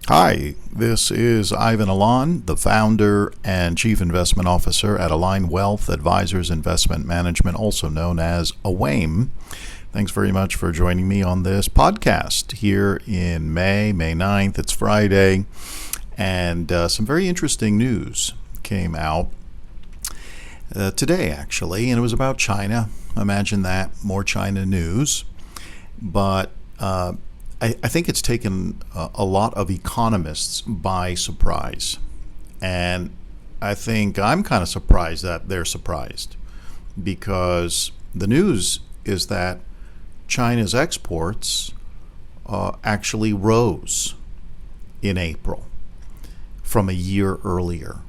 Hi, this is Ivan Aligne, the founder and chief investment officer at Aligne Wealth Advisors Investment Management, also known as AWAIM. Thanks very much for joining me on this podcast here in May 9th. It's Friday, and some very interesting news came out today, actually, and it was about China. Imagine that, more China news. But I think it's taken a lot of economists by surprise. And I think I'm kind of surprised that they're surprised, because the news is that China's exports actually rose in April from a year earlier.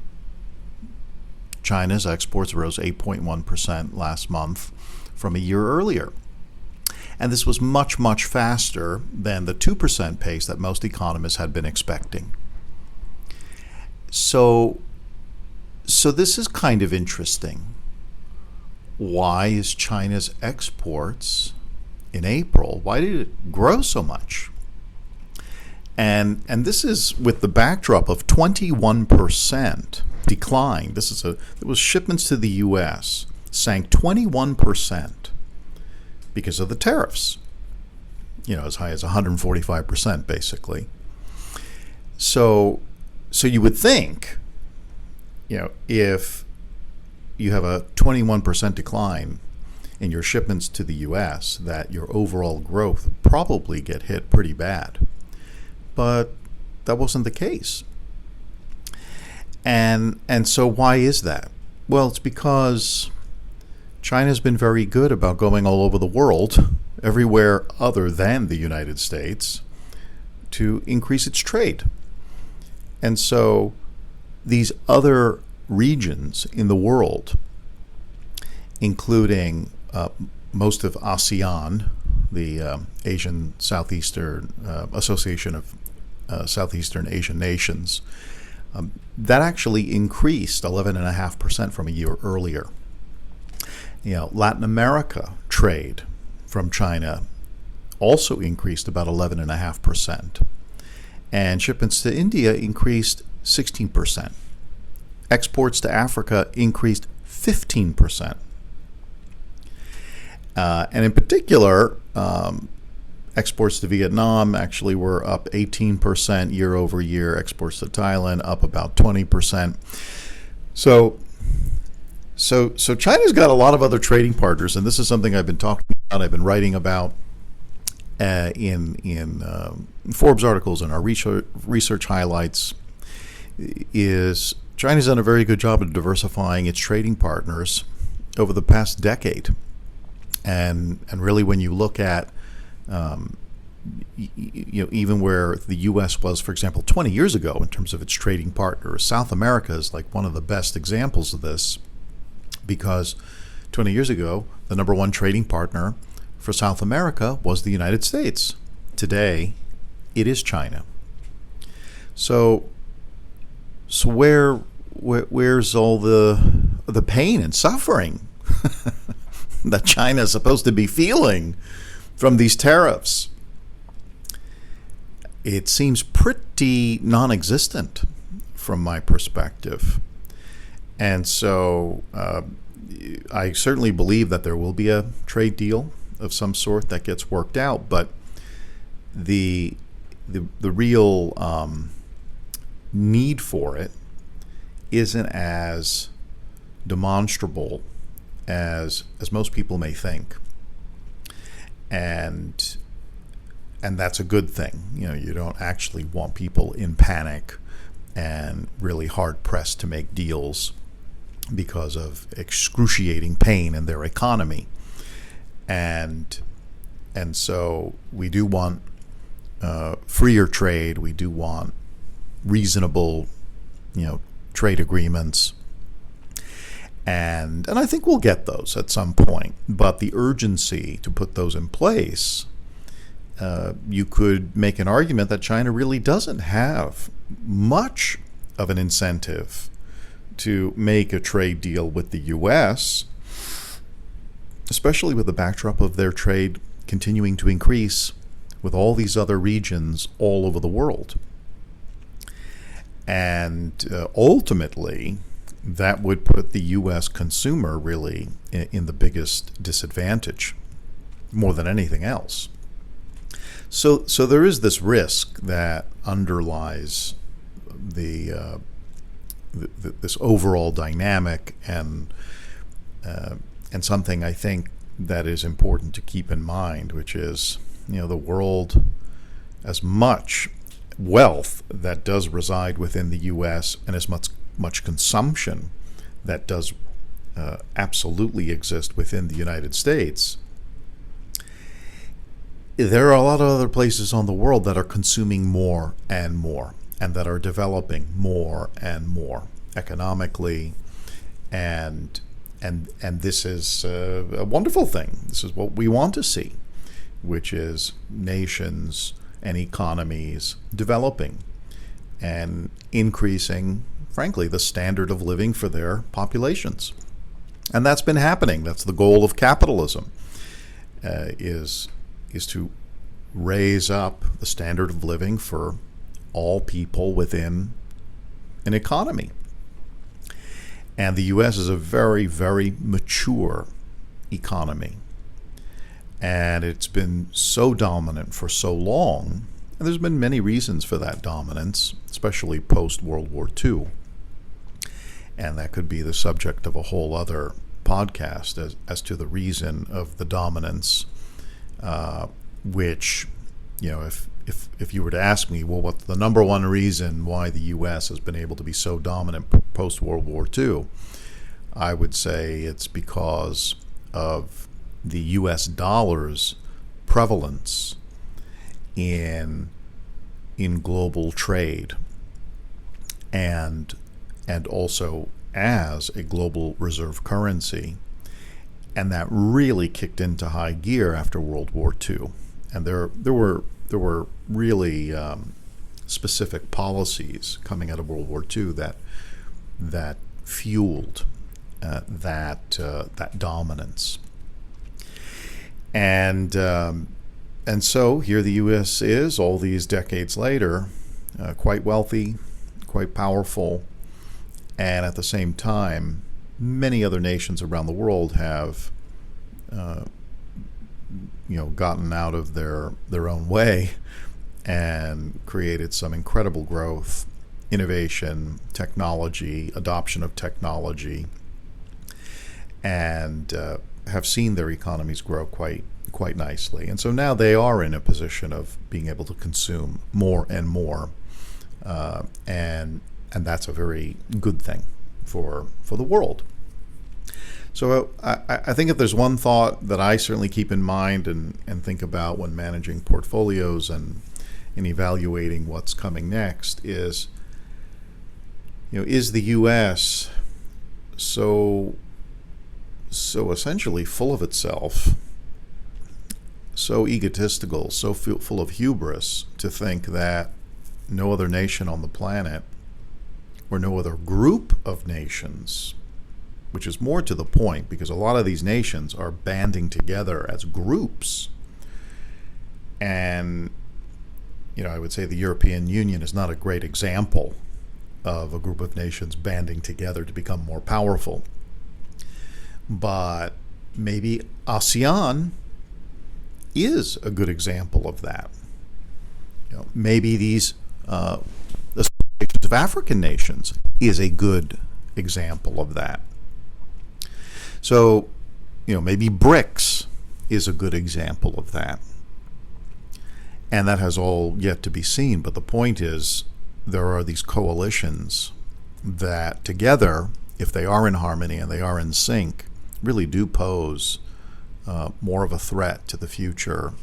China's exports rose 8.1% last month from a year earlier. And this was much, much faster than the 2% pace that most economists had been expecting. So this is kind of interesting. Why is China's exports in April, why did it grow so much? And this is with the backdrop of 21% decline. It was shipments to the U.S. sank 21%. Because of the tariffs, as high as 145%, basically. So you would think, if you have a 21% decline in your shipments to the U.S., that your overall growth would probably get hit pretty bad. But that wasn't the case. And so why is that? Well, it's because China's been very good about going all over the world, everywhere other than the United States, to increase its trade. And so these other regions in the world, including most of ASEAN, the Asian Southeastern Association of Southeastern Asian Nations, that actually increased 11.5% from a year earlier. Latin America trade from China also increased about 11.5%. And shipments to India increased 16%. Exports to Africa increased 15%. And in particular, exports to Vietnam actually were up 18% year over year. Exports to Thailand up about 20%. So China's got a lot of other trading partners, and this is something I've been talking about, I've been writing about in Forbes articles and our research highlights, is China's done a very good job of diversifying its trading partners over the past decade. And really, when you look at even where the U.S. was, for example, 20 years ago in terms of its trading partners, South America is like one of the best examples of this. Because 20 years ago, the number one trading partner for South America was the United States. Today, it is China. So where's all the pain and suffering that China is supposed to be feeling from these tariffs? It seems pretty non-existent from my perspective. And so I certainly believe that there will be a trade deal of some sort that gets worked out, but the real need for it isn't as demonstrable as most people may think. And that's a good thing. You don't actually want people in panic and really hard pressed to make deals because of excruciating pain in their economy. And so we do want freer trade. We do want reasonable, trade agreements. And I think we'll get those at some point. But the urgency to put those in place, you could make an argument that China really doesn't have much of an incentive to make a trade deal with the U.S., especially with the backdrop of their trade continuing to increase with all these other regions all over the world. And ultimately, that would put the U.S. consumer really in the biggest disadvantage, more than anything else. So there is this risk that underlies this overall dynamic, and something I think that is important to keep in mind, which is, the world, as much wealth that does reside within the U.S. and as much consumption that does absolutely exist within the United States, there are a lot of other places on the world that are consuming more and more, and that are developing more and more economically, and this is a wonderful thing. This is what we want to see, which is nations and economies developing and increasing, frankly, the standard of living for their populations. And that's been happening. That's the goal of capitalism, is to raise up the standard of living for all people within an economy. And the U.S. is a very, very mature economy. And it's been so dominant for so long. And there's been many reasons for that dominance, especially post-World War II. And that could be the subject of a whole other podcast as to the reason of the dominance, which, if you were to ask me, well, what's the number one reason why the U.S. has been able to be so dominant post-World War II, I would say it's because of the U.S. dollar's prevalence in global trade, and also as a global reserve currency. And that really kicked into high gear after World War II. And there were really specific policies coming out of World War II that fueled that dominance. And so here the U.S. is, all these decades later, quite wealthy, quite powerful, and at the same time, many other nations around the world have gotten out of their own way and created some incredible growth, innovation, technology, adoption of technology, and have seen their economies grow quite nicely. And so now they are in a position of being able to consume more and more, and that's a very good thing for the world. So I think if there's one thought that I certainly keep in mind and think about when managing portfolios and in evaluating what's coming next is the U.S. so essentially full of itself, so egotistical, so full of hubris to think that no other nation on the planet, or no other group of nations, which is more to the point because a lot of these nations are banding together as groups. And, I would say the European Union is not a great example of a group of nations banding together to become more powerful. But maybe ASEAN is a good example of that. Maybe these associations of African nations is a good example of that. So, maybe BRICS is a good example of that. And that has all yet to be seen. But the point is, there are these coalitions that together, if they are in harmony and they are in sync, really do pose more of a threat to the future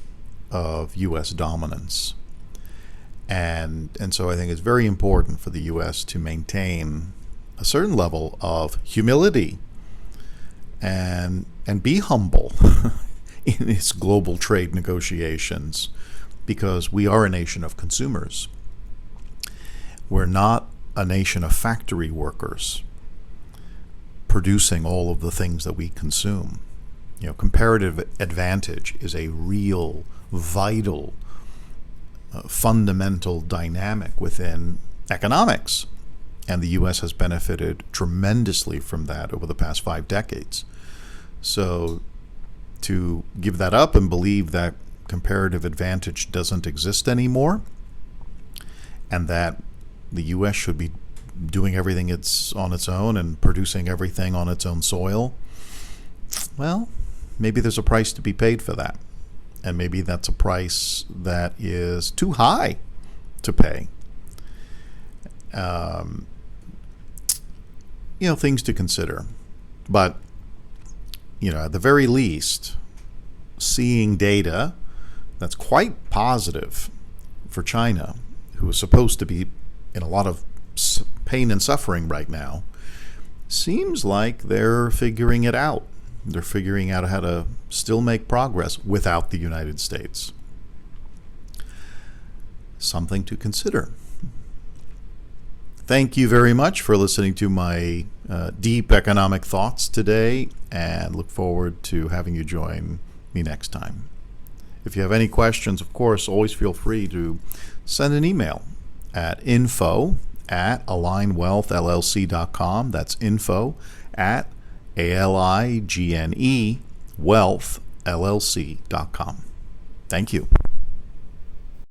of U.S. dominance. And so I think it's very important for the U.S. to maintain a certain level of humility and be humble in its global trade negotiations, because we are a nation of consumers. We're not a nation of factory workers producing all of the things that we consume. Comparative advantage is a real, vital, fundamental dynamic within economics. And the U.S. has benefited tremendously from that over the past 5 decades. So to give that up and believe that comparative advantage doesn't exist anymore, and that the U.S. should be doing everything it's on its own and producing everything on its own soil, well, maybe there's a price to be paid for that. And maybe that's a price that is too high to pay. Things to consider. But, at the very least, seeing data that's quite positive for China, who is supposed to be in a lot of pain and suffering right now, seems like they're figuring it out. They're figuring out how to still make progress without the United States. Something to consider. Thank you very much for listening to my deep economic thoughts today, and look forward to having you join me next time. If you have any questions, of course, always feel free to send an email at info@alignwealthllc.com. That's info@ALIGNE wealthllc.com. Thank you.